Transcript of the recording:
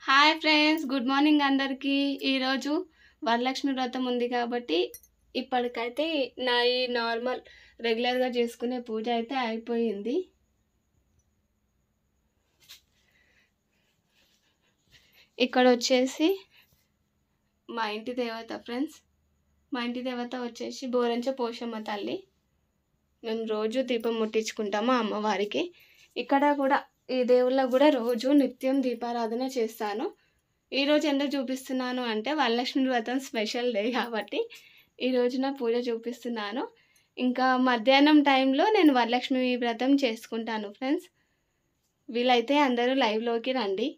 Hi friends, good morning అందరికీ. ఈరోజు వరలక్ష్మి వ్రతం ఉంది కాబట్టి ఇప్పటికైతే నా ఈ నార్మల్ రెగ్యులర్గా చేసుకునే పూజ అయితే అయిపోయింది. ఇక్కడ వచ్చేసి మా ఇంటి దేవత ఫ్రెండ్స్, మా ఇంటి దేవత వచ్చేసి బోరంచ పోషమ్మ తల్లి. మేము రోజు దీపం ముట్టించుకుంటాము అమ్మవారికి. ఇక్కడ కూడా ఈ దేవుళ్ళకు కూడా రోజు నిత్యం దీపారాధన చేస్తాను. ఈరోజు ఎందుకు చూపిస్తున్నాను అంటే వరలక్ష్మి వ్రతం స్పెషల్ డే కాబట్టి ఈరోజు నా పూజ చూపిస్తున్నాను. ఇంకా మధ్యాహ్నం టైంలో నేను వరలక్ష్మి వ్రతం చేసుకుంటాను ఫ్రెండ్స్. వీలైతే అందరూ లైవ్లోకి రండి.